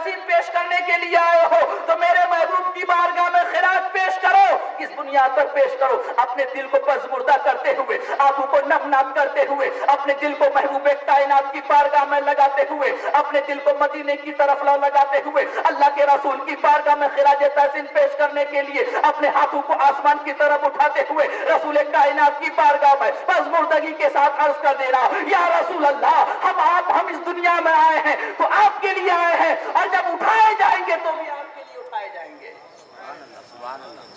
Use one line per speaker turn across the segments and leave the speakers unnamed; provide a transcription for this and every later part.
तहसीन पेश करने के लिए आए हो तो मेरे महबूब की बारगाह में खिरात पेश करो। किस बुनियाद पर पेश करो? अपने दिल को पज़मुर्दा करते हुए, आंखों को नम-नम करते हुए, अपने दिल को महबूब कायनात की बारगाह में लगाते हुए, अपने दिल को मदीने की तरफ लगाते हुए, अल्लाह के रसूल की बारगाह में खिराज तहसीन पेश करने के लिए अपने हाथों को आसमान की तरफ उठाते हुए रसूल कायनात की बारगाह में पज़मुर्दगी के साथ अर्ज कर दे रहा, या रसूल अल्लाह, हम इस दुनिया में आए हैं तो आपके लिए आए हैं, और जब उठाए जाएंगे तो भी आपके लिए उठाए जाएंगे।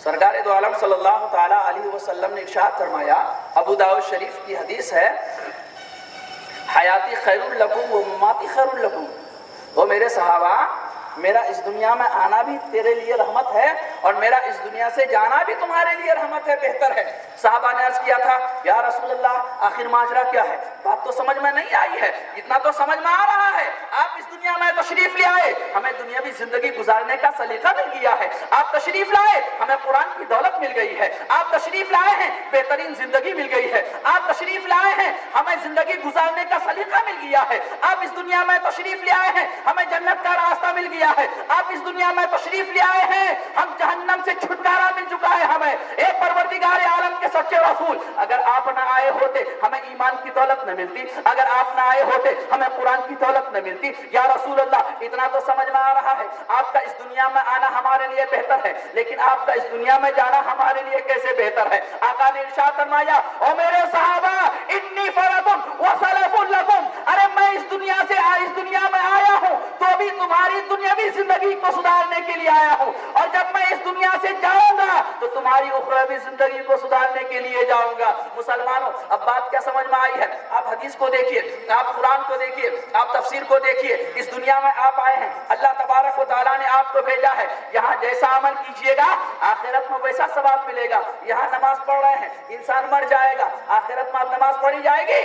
सरकार दो आलम सल्लल्लाहु तआला अलैहि वसल्लम ने इरशाद फरमाया, अबू दाऊद शरीफ की हदीस है, हयाती खैरुल लकुम व ममाती खैरुल लकुम। वो मेरे सहाबा, मेरा इस दुनिया में आना भी तेरे लिए रहमत है और मेरा इस दुनिया से जाना भी तुम्हारे लिए रहमत है, बेहतर है। साहबा ने अर्ज किया था, या रसूल अल्लाह, आखिर माजरा क्या है? बात तो समझ में नहीं आई है, इतना तो समझ में आ रहा है, आप इस दुनिया में तशरीफ ले आए, हमें दुनियावी जिंदगी गुजारने का सलीका मिल गया है, आप तशरीफ लाए, हमें कुरान की दौलत मिल गई है, आप तशरीफ लाए हैं, बेहतरीन जिंदगी मिल गई है, आप तशरीफ लाए हैं, हमें जिंदगी गुजारने का सलीका मिल गया है, आप इस दुनिया में तशरीफ ले आए हैं, हमें जन्नत का रास्ता मिल गया है, आप इस दुनिया में तशरीफ ले आए हैं, हम जहन्नम से छुटकारा मिल चुका है हमें। एक परवरदिगार आलम के सच्चे रसूल, अगर आप ना आए होते हमें ईमान की दौलत न मिलती, अगर आप ना आए होते हमें कुरान की दौलत न मिलती। या रसूल अल्लाह, इतना तो समझ में आ रहा है, आपका इस दुनिया में आना हमारे लिए बेहतर है, लेकिन आपका इस दुनिया में जाना हमारे लिए कैसे बेहतर है? आका ने इरशाद फरमाया, ओ मेरे सहाबा, इन्नी फरदुन व सलफुन लकुम, अरे मैं इस दुनिया में आया हूं तो भी तुम्हारी दुनियावी जिंदगी को सुधारने के लिए आया हूं, और जब मैं इस दुनिया से जाऊंगा तो तुम्हारी उखरवी जिंदगी को सुधारने के लिए जाऊंगा। मुसलमानों, अब बात क्या समझ में आई है? आप हदीस को देखिए, आप कुरान को देखिए, आप तफसीर को देखिए। इस दुनिया में आप आए हैं, अल्लाह तबारक व तआला ने आपको भेजा है, यहाँ जैसा अमल कीजिएगा आखिरत में वैसा सवाब मिलेगा। यहाँ नमाज पढ़ रहे हैं, इंसान मर जाएगा, आखिरत में अब नमाज पढ़ी जाएगी?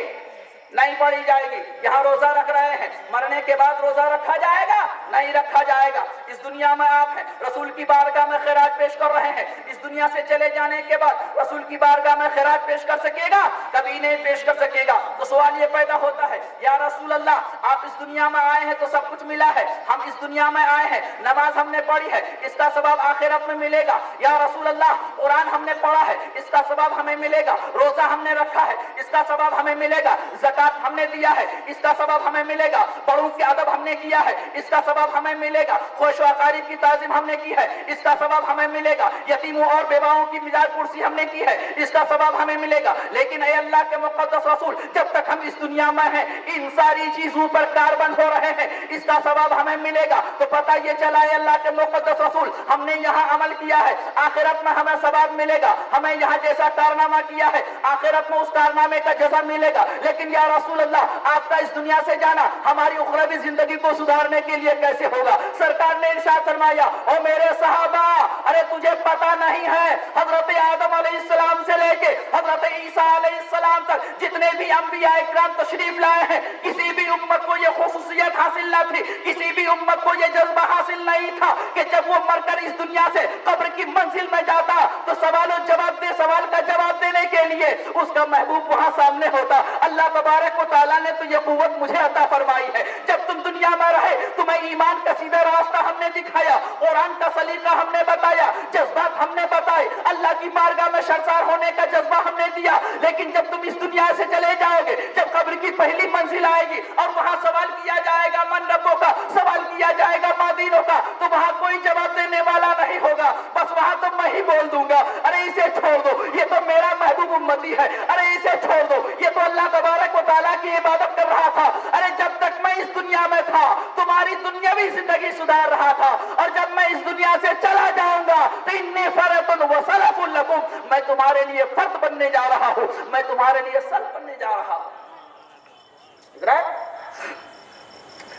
नहीं पढ़ी जाएगी। यहाँ रोजा रख रहे हैं, मरने के बाद रोजा रखा जाएगा? नहीं रखा जाएगा। इस दुनिया में आप हैं, रसूल की बारगाह में खैरात पेश कर रहे हैं, इस दुनिया से चले जाने के बाद रसूल की बारगाह में खैरात पेश कर सकेगा? कभी नहीं पेश कर सकेगा। तो सवाल ये पैदा होता है, या रसूल अल्लाह, आप इस दुनिया में आए हैं तो सब कुछ मिला है, हम इस दुनिया में आए हैं, नमाज हमने पढ़ी है, इसका सवाब आखिरत में मिलेगा। या रसूल अल्लाह, कुरान हमने पढ़ा है, इसका सवाब हमें मिलेगा। रोजा हमने रखा है, इसका सवाब हमें मिलेगा। ज़कात हमने दिया है, इसका सवाब हमें मिलेगा। बड़ों के अदब हमने किया है, इसका सवाब हमें मिलेगा। खुश व अकारीब की ताज़ीम हमने की है, इसका सवाब हमें मिलेगा। यतीमों और बेवाओं की मिजाज कुर्सी हमने की है, इसका सवाब हमें मिलेगा। लेकिन ऐ अल्लाह के मुक़द्दस रसूल, जब तक हम इस दुनिया में हैं, इन सारी चीजों पर कारबंद हो रहे हैं, इसका सवाब हमें मिलेगा। तो पता ये चला है अल्लाह के मुक़द्दस रसूल, हमने यहाँ अमल किया है, आखिरत में हमें सवाब मिलेगा। हमें यहाँ जैसा कारनामा किया है, आखिरत में उस कारनामे का जज़ा मिलेगा। लेकिन या रसूल अल्लाह, आपका इस दुनिया से जाना हमारी उखरवी जिंदगी को सुधारने के लिए कैसे होगा? सरकार ने इरशाद फरमाया, ओ मेरे सहाबा, अरे तुझे पता नहीं है, हजरत आदम अलैहिस्सलाम से लेके हजरत ईसा अलैहिस्सलाम तक जितने भी अंबिया इकराम तशरीफ लाए हैं, किसी भी उम्मत को ये खुसूसियत हासिल न थी, किसी भी उम्मत को ये जज्बा हासिल नहीं था कि जब वो मरकर इस दुनिया से कब्र की मंजिल में जाता तो सवाल का जवाब देने के लिए उसका महबूब वहां सामने होता। अल्लाह तबारक व तआला ने तो ये कुव्वत मुझे अता फरमाई है, जब तुम दुनिया में रहे तुम्हें ईमान का सीधा रास्ता हमने दिखाया, कुरान का सलीका हमने बताया, जज्बात हमने बताए, अल्लाह की बारगाह में शर्मसार होने का जज्बा हमने दिया। लेकिन जब तुम इस दुनिया से चले जाओगे, जब कब्र की पहली मंजिल आएगी और वहां सवाल किया जाएगा मन रब्बों का, सवाल किया जाएगा मादीनों का, तो वहां कोई जवाब देने वाला नहीं होगा। बस वहां तो मैं ही बोल दूंगा, अरे इसे छोड़ दो, ये तो मेरा महबूब उम्मती है, अरे इसे छोड़ दो, ये तो अल्लाह तबारक व तआला की इबादत कर रहा था। अरे जब तक मैं इस दुनिया में था तुम्हारी दुनियावी जिंदगी सुधार रहा था, और जब मैं इस दुनिया से चला जाऊंगा तो इन्नी फरतुन व सलफुन लकुम, मैं तुम्हारे लिए फर्द बनने जा रहा हूं, मैं तुम्हारे लिए सल्फ बनने जा रहा हूं।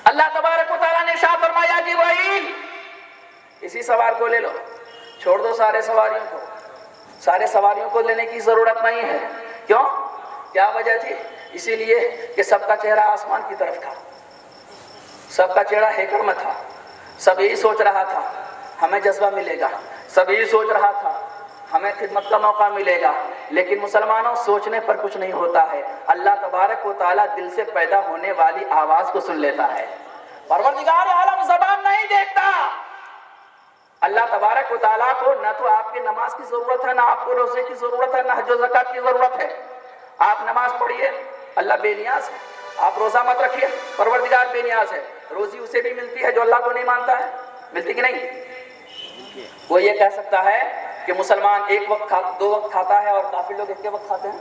अल्लाह तबारक व तआला ने इरशाद फरमाया कि वही इसी सवार को ले लो, छोड़ दो सारे सवारियों को। सारे सवारियों को लेने की जरूरत नहीं है। क्यों? क्या वजह थी? इसीलिए कि सबका चेहरा आसमान की तरफ था, सबका चेहरा हेकल में था, सब यही सोच रहा था हमें जज्बा मिलेगा, सब यही सोच रहा था हमें खिदमत का मौका मिलेगा। लेकिन मुसलमानों, सोचने पर कुछ नहीं होता है, अल्लाह तबारक व तआला दिल से पैदा होने वाली आवाज को सुन लेता है। परवरदिगार आलम ज़बान नहीं देख تبارک و تعالیٰ کو نہ تو آپ کی نماز کی ضرورت ہے، نہ آپ کو روزے کی ضرورت ہے، نہ حج و زکات کی ضرورت ہے۔ آپ نماز پڑھیے، اللہ بے نیاز ہے۔ آپ روزہ مت رکھیے، پروردگار بے نیاز ہے۔ روزی اسے بھی ملتی ہے جو اللہ کو نہیں مانتا ہے، ملتی کہ نہیں؟ وہ یہ کہہ سکتا ہے کہ مسلمان ایک وقت دو وقت کھاتا ہے اور کافر لوگ ایک وقت کھاتے ہیں،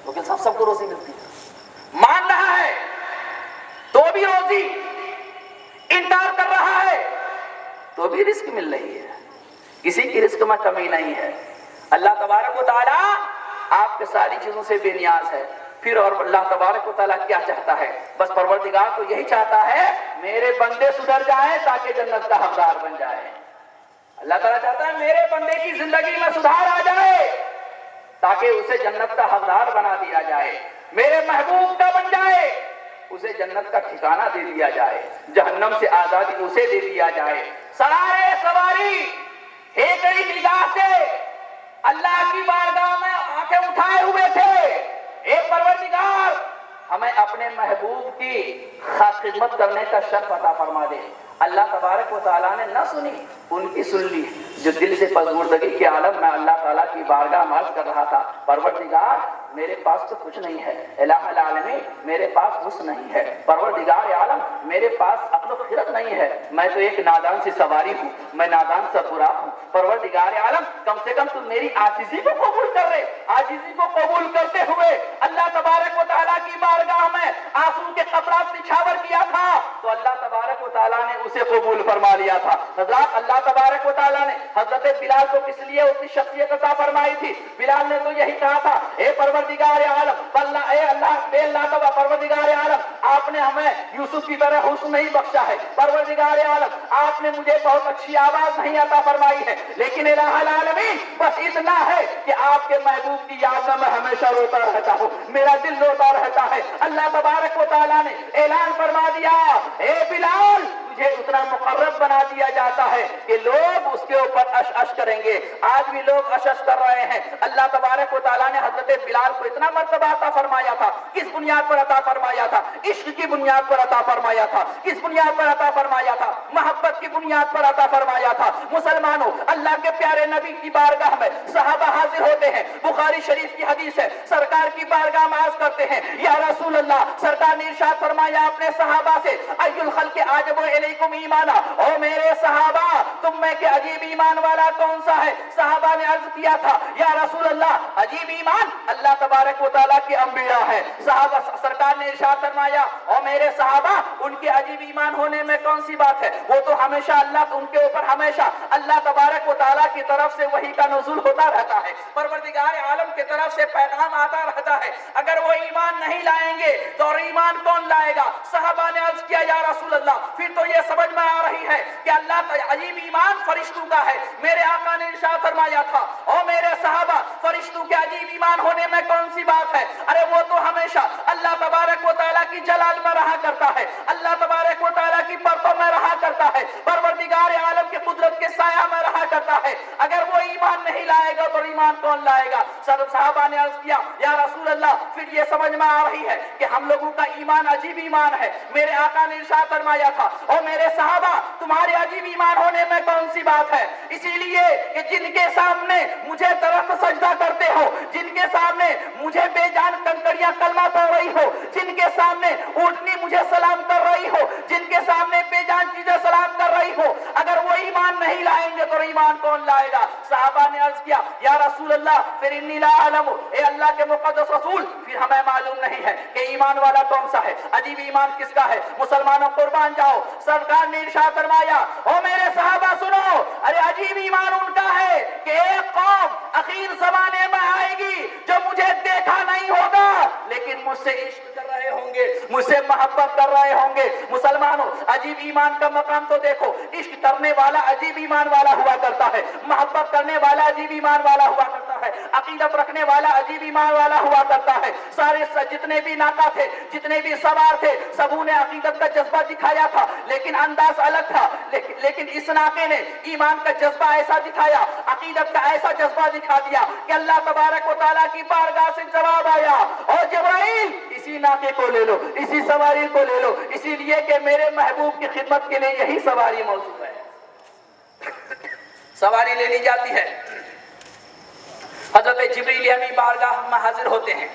لیکن سب کو روزی ملتی ہے۔ مان رہا ہے تو بھی روزی، انکار کر رہا ہے تو بھی رزق مل رہی ہے، کسی کی رزق میں کمی نہیں ہے۔ اللہ تبارک و تعالیٰ آپ کے ساری چیزوں سے بے نیاز ہے۔ پھر اور اللہ تبارک و تعالیٰ کیا چاہتا ہے؟ بس پروردگار تو یہی چاہتا ہے میرے بندے سدھر جائیں تاکہ جنت کا حقدار بن جائے۔ اللہ تعالیٰ چاہتا ہے میرے بندے کی زندگی میں سدھار آ جائے تاکہ اسے جنت کا حقدار بنا دیا جائے، میرے محبوب کا بن جائے، اسے جنت کا ٹھکانہ دے دیا جائے، جہنم سے آزادی اسے دے دیا جائے۔ سوارے سواری ایک ہی نگاہ سے اللہ کی بارگاہ میں آنکھیں اٹھائے ہوئے تھے، اے پروردگار ہمیں اپنے محبوب کی خاص خدمت کرنے کا شرف عطا فرما دے۔ اللہ تبارک و تعالیٰ نے نہ سنی، ان کی سن لی، جو دل سے پژمردگی کے عالم میں اللہ تعالیٰ کی بارگاہ میں عرض کر رہا تھا، پروردگار میرے پاس تو کچھ نہیں ہے، الہ العالمین میرے پاس حسن نہیں ہے، پروردگار عالم میرے پاس عقل و خرد نہیں ہے، میں تو ایک نادان سی سواری ہوں، میں نادان سا براق ہوں، پروردگار عالم کم سے کم تم میری عاجزی کو قبول کر رہے۔ عاجزی کو قبول کرتے ہوئے اللہ تبارک و تعالیٰ کی بارگاہ میں آنسو کے قطرات نچھاور کیا تھا تو اللہ تبارک و تعالیٰ نے اسے قبول فرما لیا تھا۔ حضرات اللہ تبارک و تعالیٰ نے حضرت بلال کو کس لیے اس کی شخصیت عطا فرمائی تھی؟ بلال نے تو یہی کہا تھا، اے پروردگار عالم، اے اللہ بے اللہ پروردگار عالم آپ نے ہمیں یوسف کی طرح حسن نہیں بخشا ہے، پروردگار عالم آپ نے مجھے بہت اچھی آواز نہیں عطا فرمائی ہے، لیکن الہ العالمین بس اتنا ہے کہ آپ کے محبوب کی یاد میں ہمیشہ روتا رہتا ہوں، میرا دل روتا رہتا ہے۔ اللہ تبارک و تعالیٰ نے اعلان فرما دیا، اے بلال تجھے اتنا مقرب بنا دیا جاتا ہے کہ لوگ اس کے اوپر اش اش کریں گے۔ آج بھی لوگ اش اش کر رہے ہیں۔ اللہ تبارک و تعالیٰ نے حضرت بلال کو اتنا مرتبہ عطا فرمایا تھا، کس بنیاد پر عطا فرمایا تھا؟ عشق کی بنیاد پر عطا فرمایا تھا۔ کس بنیاد پر عطا فرمایا تھا؟ محبت کی بنیاد پر عطا فرمایا تھا۔ مسلمانوں اللہ کے پیارے نبی کی بارگاہ میں صحابہ حاضر ہوتے ہیں، بخاری شریف کی حدیث ہے، سرکار کی بارگاہ میں عرض کرتے ہیں یا رسول اللہ، سرکار نے ارشاد فرمایا اپنے صحابہ سے، ای الخلق اعجب الیکم ایمانا، او میرے صحابہ تم میں کہ عجیب ایمان والا کون سا ہے؟ صحابہ نے عرض کیا تھا یا رسول اللہ عجیب ایمان اللہ تبارک و تعالیٰ کے انبیاء ہے۔ صحابہ سرکار نے ارشاد فرمایا او میرے صحابہ ان کے عجیب ایمان ہونے میں کون سی بات ہے؟ وہ تو ہمیشہ اللہ ان کے اوپر ہمیشہ اللہ تبارک و تعالیٰ کی طرف سے وحی کا نزول ہوتا رہتا ہے، پروردگار عالم کی طرف سے پیغام آتا رہتا ہے، اگر وہ ایمان نہیں لائیں گے تو اور ایمان کون لائے گا؟ صحابہ نے عرض کیا یا رسول اللہ پھر تو یہ سمجھ میں آ رہی ہے کہ اللہ عجیب ایمان فرشتوں کا ہے۔ میرے آقا نے ارشاد فرمایا تھا او میرے صحابہ فرشتوں کے عجیب ایمان ہونے میں کون سی بات ہے؟ ارے وہ تو ہمیشہ اللہ تبارک و تعالیٰ کی جلال میں رہا کرتا ہے، اللہ تبارک و تعالیٰ کی پرتوں میں رہا کرتا ہے، پروردگار عالم کی قدرت کے سایہ میں رہا کرتا ہے، اگر وہ ایمان نہیں لائے گا تو ایمان کون لائے گا؟ صحابہ نے عرض کیا یا رسول اللہ پھر یہ سمجھ میں آ رہی ہے کہ ہم لوگوں کا ایمان عجیب ایمان ہے۔ میرے آقا نے ارشاد فرمایا تھا او میرے صحابہ تمہارے عجیب ایمان ہونے میں کون سی بات ہے؟ اسی لیے کہ جن کے سامنے مجھے درخت سجدہ کرتے ہو، جن کے سامنے مجھے بے جان کنکریاں کلمہ پڑھ رہی ہو، جن کے سامنے اونٹنی مجھے سلام کر رہی ہو، جن کے سامنے بے جان چیزیں سلام کر رہی ہو، اگر وہ ایمان نہیں لائیں گے تو ایمان کون لائے گا؟ صحابہ نے عرض کیا یا رسول اللہ پھر انی لا اعلم، اے اللہ کے مقدس رسول پھر ہمیں معلوم نہیں ہے کہ ایمان والا کون سا ہے، عجیب ایمان کس کا ہے؟ مسلمانوں قربان جاؤ، سرکار نے ارشاد فرمایا او میرے صحابہ سنو، ارے عجیب ایمان ان کا ہے کہ ایک قوم اخیر زمانے میں آئے گی جو مجھے دیکھا نہیں ہوگا لیکن مجھ سے عشق کر رہے ہوں گے، مجھ سے محبت کر رہے ہوں گے۔ مسلمانوں عجیب ایمان کا مقام تو دیکھو، عشق کرنے والا عجیب ایمان والا ہوا کرتا ہے، محبت کرنے والا عجیب ایمان والا ہوا کرتا ہے، عقیدت رکھنے والا عجیب ایمان والا ہوا کرتا ہے۔ سارے جتنے بھی ناکا تھے، جتنے بھی سوار تھے، سبوں نے عقیدت کا جذبہ دکھایا تھا لیکن انداز الگ تھا، لیکن اس ناکے نے ایمان کا جذبہ ایسا دکھایا، عقیدت کا ایسا جذبہ دکھا دیا کہ اللہ تبارک و تعالیٰ کی بارگاہ سے جواب آیا اور جبرائیل اسی ناکے کو لے لو، اسی سواری کو لے لو، اسی لیے کہ میرے محبوب کی خدمت کے لیے یہی سواری موجود ہے۔ सवारी ले ली जाती है, हजरत जिब्रील अमीन बारगाह में हाजिर होते हैं।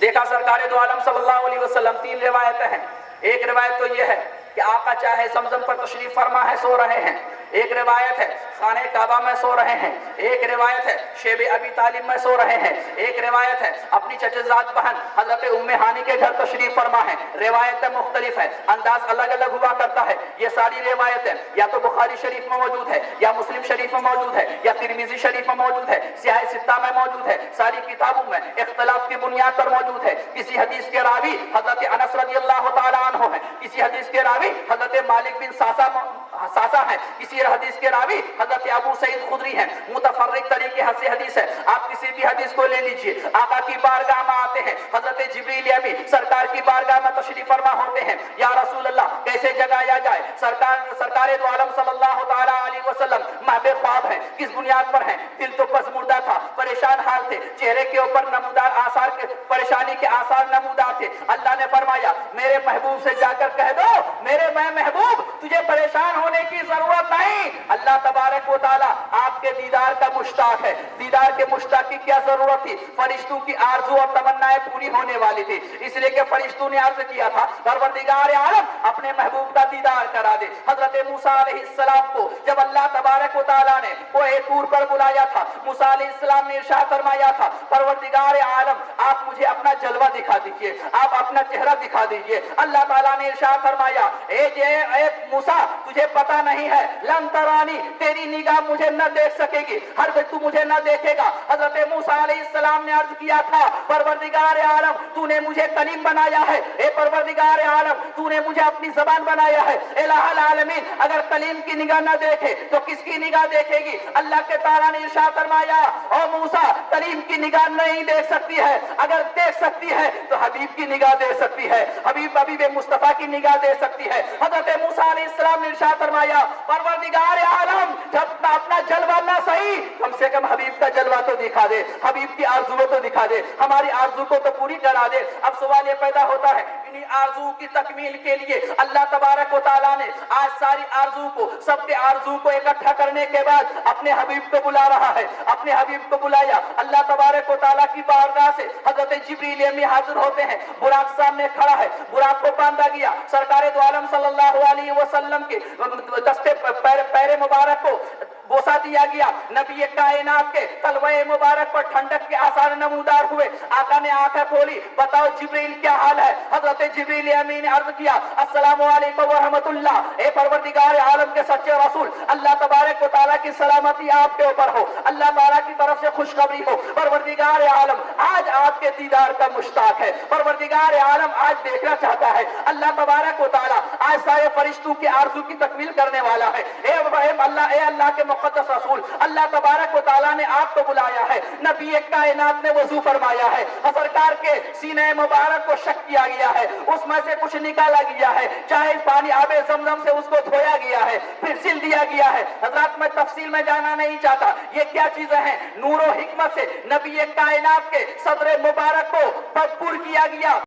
देखा सरकार दो आलम सल्लल्लाहु अलैहि वसल्लम, 3 रिवायतें हैं। एक रिवायत तो ये है कि आका चाहे ज़मज़म पर तशरीफ फरमा है, सो रहे हैं। एक रिवायत है खाने काबा में सो रहे हैं। एक रिवायत है शेब अबी तालिब में सो रहे हैं। एक रिवायत है अपनी चचेज़ाद बहन हजरत उम्मे हानी के घर तशरीफ फरमा है। रिवायतें मुख्तलिफ है, अंदाज अलग अलग हुआ करता है। ये सारी रिवायतें या तो बुखारी शरीफ में मौजूद है, या मुस्लिम शरीफ में मौजूद है, या तिरमिज़ी शरीफ में मौजूद है, सियाह सित्ता में मौजूद है। सारी किताबों में इख्तलाफ की बुनियाद पर मौजूद है। किसी हदीस के रावी हजरत अनस रज़ियल्लाहु ताला अन्हु है, किसी हदीस के रावी हजरत मालिक बिन सासा है, किसी हदीस के रावी हजरत अबू सईद खुदरी हैं। मुतफर्रिक तरीके से हदीस है। आप किसी भी हदीस को ले लीजिए, आका की बारगाह में आते हैं, हजरत जिब्रील अमीन सरकार की बारगाह में तशरीफ फरमा होते हैं। या रसूल अल्लाह, कैसे जगाया जाए? सरकार दो आलम सल्लल्लाहु ताला अलैहि वसल्लम महबे ख्वाब हैं। किस बुनियाद पर हैं? दिल तो पसमुर्दा था, परेशान हाल थे, चेहरे के ऊपर नमूदार आसार के परेशानी के आसार नमूदार थे। अल्लाह ने फरमाया मेरे महबूब से जाकर कह दो, मेरे मैं महबूब तुझे परेशान होने की जरूरत नहीं। अल्लाह तबारक व तआला आपके दीदार का मुश्ताक है। दीदार के मुश्ताक की क्या जरूरत थी? फरिश्तों की आरज़ू और तमन्नाएं पूरी होने वाली थी, इसलिए कि फरिश्तों ने अर्ज किया था परवरदिगार आलम अपने महबूब का दीदार करा दे। हजरत मूसा अलैहिस्सलाम को जब अल्लाह तबारक व तआला ने कोहे तूर पर बुलाया था, मूसा अलैहिस्सलाम ने इरशाद फरमाया था परवरदिगार आलम आप मुझे अपना जलवा दिखा दीजिए, आप अपना चेहरा दिखा दीजिए। अल्लाह ताला ने इरशाद फरमाया ए मूसा तुझे पता नहीं है, लन तरानी तेरी निगाह मुझे न देख सकेगी, हर वक्त तू मुझे न देखेगा। हजरत मूसा अलैहिस्सलाम ने अर्ज किया था परवरदिगार आलम तूने मुझे कलीम बनाया है, ए परवरदिगार आलम तूने मुझे अपनी जबान बनाया है। इलाहुल आलमीन अगर कलीम की निगाह न देखे तो किसकी निगाह देखेगी? अल्लाह के ताला ने इरशाद फरमाया ओ मूसा कलीम की निगाह नहीं देख सकती है, अगर देख सकती है तो हबीब की निगाह दे सकती है, हबीब मुस्तफा की निगाह दे सकती है। हजरत मूसा अलैहिस्सलाम ने इरशाद फरमाया परवरदिगार आलम जब अपना जलवा ना सही कम से कम हबीब का जलवा तो दिखा दे, हबीब की आरज़ू तो दिखा दे, हमारी आरज़ू को तो पूरी करा दे। अब सवाल ये पैदा होता है इन्हीं आरज़ू की तकमील के लिए अल्लाह तबारक व तआला ने आज सारी आरज़ू को सबके आरज़ू को इकट्ठा करने के बाद अपने हबीब को बुला रहा है। अपने हबीब को बुलाया, अल्लाह तबारक व तआला की बारगाह से हजरत जिब्रील अमीन हाजिर होते हैं। बुराक सामने खड़ा है, बुराक को बांधा गया। सरकार दो आलम सल्लल्लाहु अलैहि वसल्लम के दस्ते पैरे मुबारक को बोसा दिया गया। नबी कायनात के तलवे मुबारक पर ठंडक के आसार नमूदार हुए। आका ने आंखें खोली, बताओ जिब्रील क्या हाल है? हजरत जिब्रील अमीन ने अर्ज किया अस्सलामु अलैकुम व रहमतुल्लाह, ए परवरदिगार आलम के सच्चे रसूल अल्लाह तबारक व तआला की सलामती आपके ऊपर हो, अल्लाह ताला की तरफ से खुशखबरी हो। परवरदिगार आलम आज आपके दीदार का मुश्ताक है, परवरदिगार आलम आज देखना चाहता है। अल्लाह तबारक व तआला आज सारे फरिश्तों की आरज़ू की तकमील करने वाला है। ए अल्लाह के मुक़द्दस रसूल अल्लाह तबारक व तआला ने आपको बुलाया है। नबी कायनात ने वज़ू फरमाया है, सरकार के सीने मुबारक को शक किया गया है, उसमें से कुछ निकाला गया है, चाहे पानी आबे ज़मज़म से उसको धोया गया है, फिर सिल दिया गया है। हज़रात मैं तफसील में जाना नहीं चाहता, ये क्या चीजें हैं? नूर और हिकमत से नबी कायनात के सदर मुबारक को भरपूर किया गया।